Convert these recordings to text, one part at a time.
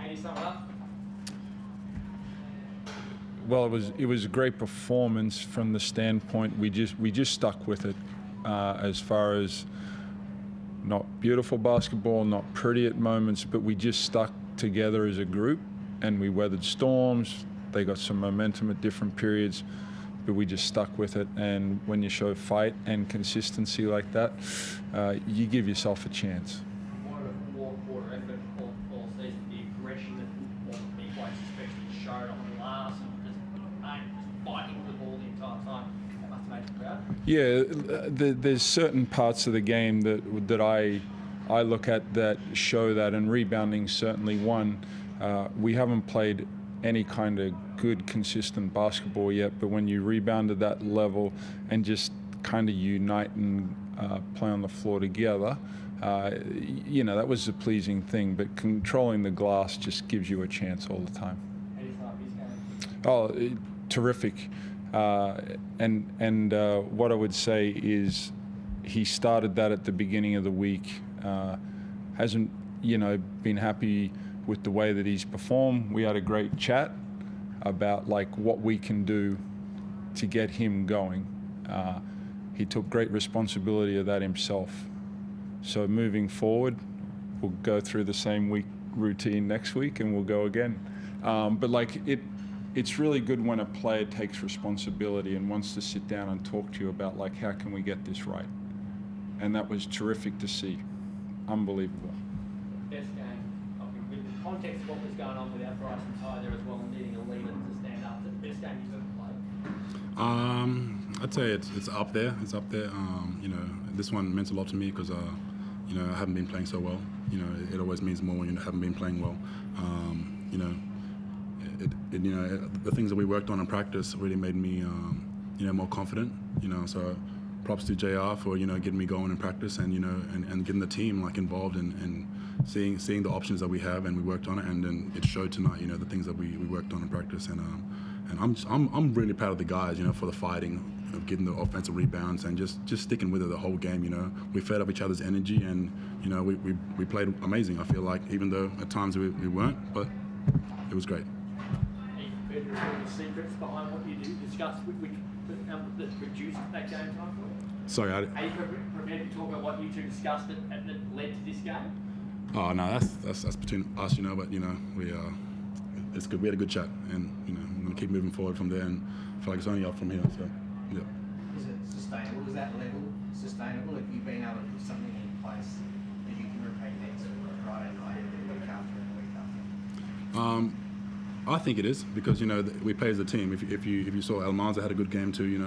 do you sum it up? Well, it was a great performance from the standpoint we just stuck with it, as far as not beautiful basketball, not pretty at moments, but we just stuck together as a group and we weathered storms. They got some momentum at different periods, but we just stuck with it. And when you show fight and consistency like that, you give yourself a chance. One of the more quarter effort all season, the aggression that all the big players especially showed on the last and just fighting the ball the entire time. That must have made you proud. Yeah, there's certain parts of the game that I look at that show that, and rebounding certainly one. We haven't played any kind of good, consistent basketball yet, but when you rebound at that level and just kind of unite and play on the floor together, that was a pleasing thing. But controlling the glass just gives you a chance all the time. How do you start his game? Oh, terrific. And what I would say is he started that at the beginning of the week. Hasn't, been happy with the way that he's performed. We had a great chat about what we can do to get him going. He took great responsibility of that himself. So moving forward, we'll go through the same week routine next week and we'll go again. It's really good when a player takes responsibility and wants to sit down and talk to you about how can we get this right. And that was terrific to see. Unbelievable. Best game, with the context of what was going on without Bryson Ty there as well and needing a leader to stand up, the best game you've ever played? I'd say it's up there. It's up there. This one meant a lot to me because I haven't been playing so well. It always means more when you haven't been playing well. The things that we worked on in practice really made me more confident. So props to JR for getting me going in practice and and getting the team involved and seeing the options that we have, and we worked on it, and then it showed tonight the things that we worked on in practice, and I'm really proud of the guys for the fighting of getting the offensive rebounds and just sticking with it the whole game. We fed off each other's energy, and we played amazing. I feel like, even though at times we weren't, but it was great. Are you prepared to reveal the secrets behind what you do? Discuss which that produced that game time for you? Sorry, Are you prepared to talk about what you two discussed that led to this game? Oh no, that's between us, but we it's good. We had a good chat, and we're gonna keep moving forward from there, and I feel like it's only up from here. So yeah. Is it sustainable? Is that level sustainable? Have you been able to put something in place that you can repeat next Friday night, the week after, and the week after? I think it is, because we play as a team. If you saw Almanza had a good game too.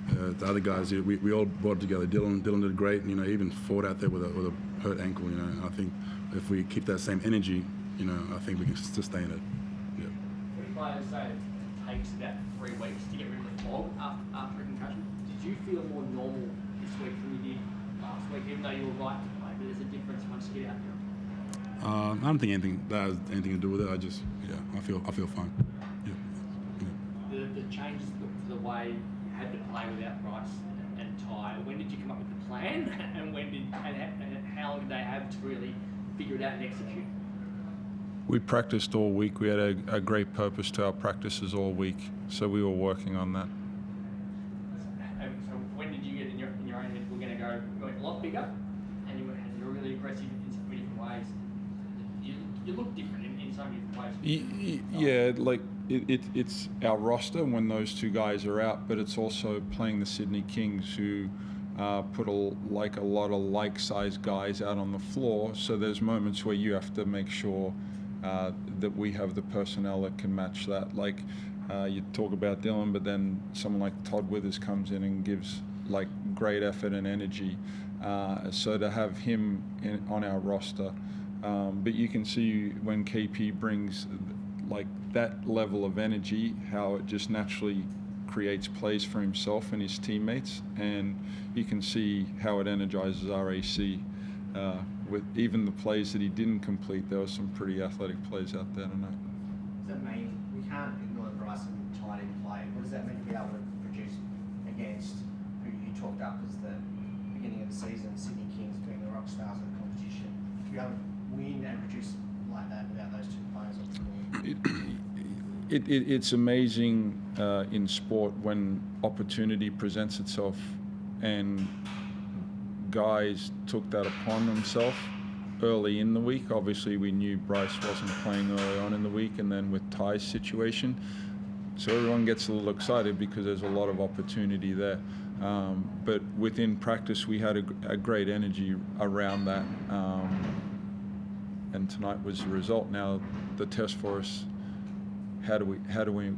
The other guys, we all brought it together. Dylan did great. Even fought out there with a hurt ankle. I think if we keep that same energy, I think we can sustain it. Yeah. When players say it takes about 3 weeks to get rid of the fog after a concussion, did you feel more normal this week than you did last week, even though you were right to play? But there's a difference once you get out there. I don't think that has anything to do with it. I feel fine. Yeah. The changes to the way you had to play without Bryce and Ty. When did you come up with the plan, and how long did they have to really figure it out and execute? We practiced all week. We had a great purpose to our practices all week, so we were working on that. So when did you get in your own head, we're going to go a lot bigger, and you're really aggressive in so many different ways? You look different in so many different ways. Yeah, it's our roster when those two guys are out, but it's also playing the Sydney Kings, who put a lot of like-sized guys out on the floor. So there's moments where you have to make sure that we have the personnel that can match that. You talk about Dylan, but then someone like Todd Withers comes in and gives great effort and energy. So to have him on our roster. But you can see when KP brings that level of energy, how it just naturally creates plays for himself and his teammates, and you can see how it energizes RAC. With even the plays that he didn't complete, there were some pretty athletic plays out there tonight. Does that mean we can't ignore the Bryson Ty didn't play? What does that mean to be able to produce against who you talked up as the beginning of the season, Sydney Kings being the rock stars of the competition? If you have win and produce like that without those two It's amazing in sport when opportunity presents itself, and guys took that upon themselves early in the week. Obviously, we knew Bryce wasn't playing early on in the week, and then with Ty's situation, so everyone gets a little excited because there's a lot of opportunity there. But within practice, we had a great energy around that, and tonight was the result. Now, the test for us: how do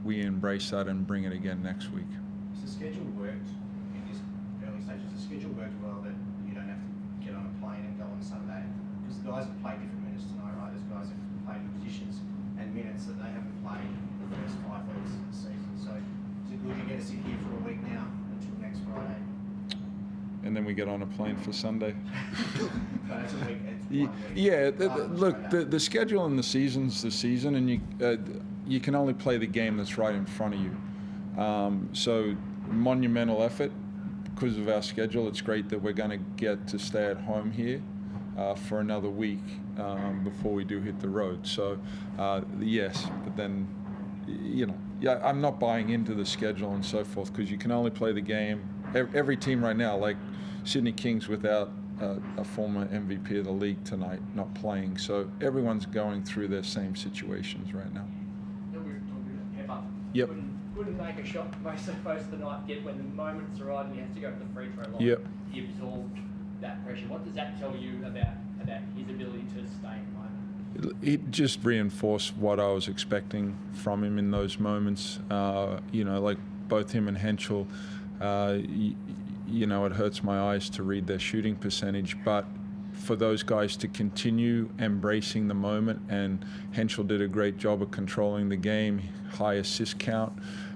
we embrace that and bring it again next week? So the schedule worked in this early stages. The schedule worked well that you don't have to get on a plane and go on Sunday, because the guys have played different minutes tonight, right? There's guys that have played in positions and minutes that they haven't played the first 5 weeks of the season. So is it good you get to sit here for a week now until next Friday? And then we get on a plane for Sunday. But it's a week. It's 1 week. Yeah, look, the schedule and the season's the season, and you can only play the game that's right in front of you. So monumental effort because of our schedule. It's great that we're going to get to stay at home here for another week before we do hit the road. So yes, but then I'm not buying into the schedule and so forth, because you can only play the game. Every team right now, like Sydney Kings without a former MVP of the league tonight, not playing. So everyone's going through their same situations right now. Pepper. Yep. Couldn't make a shot most of the night, yet when the moment's arrived and he has to go to the free throw line, yep, he absorbed that pressure. What does that tell you about his ability to stay in the moment? It just reinforced what I was expecting from him in those moments. Like both him and Henschel, it hurts my eyes to read their shooting percentage, but for those guys to continue embracing the moment, and Henschel did a great job of controlling the game, high assist count,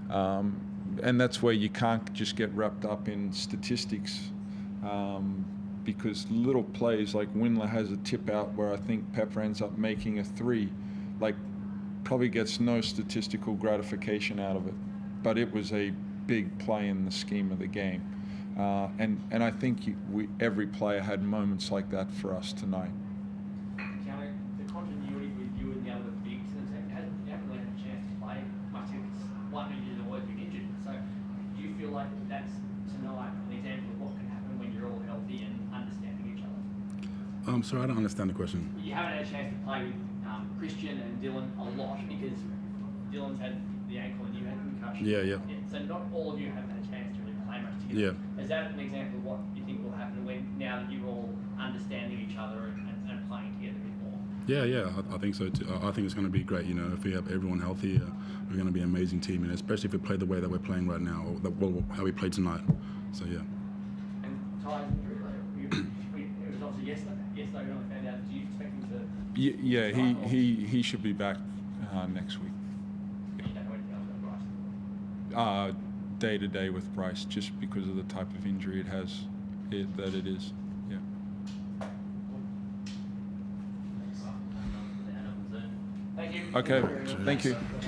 and that's where you can't just get wrapped up in statistics, because little plays like Windler has a tip out where I think Pepper ends up making a three, like probably gets no statistical gratification out of it, but it was a big play in the scheme of the game. And I think every player had moments like that for us tonight. Keanu, the continuity with you and the other bigs, you haven't really had a chance to play much of this. One of you has always been injured. So do you feel like that's tonight an example of what can happen when you're all healthy and understanding each other? Sorry, I don't understand the question. You haven't had a chance to play with Christian and Dylan a lot because Dylan's had the ankle and you had concussion. Yeah. So not all of you have had a chance to really play much together. Yeah. Is that an example of what you think will happen now that you're all understanding each other and playing together a bit more? Yeah, I think so too. I think it's going to be great. If we have everyone healthy, we're going to be an amazing team, and especially if we play the way that we're playing right now, or how we played tonight. So yeah. And Ty's injury, it was obviously yesterday we only found out. Do you expect him to? Yeah, he should be back next week. You don't know anything else about Bryce? Day to day with Bryce, just because of the type of injury it is. Yeah. Thank you. Okay. Thank you.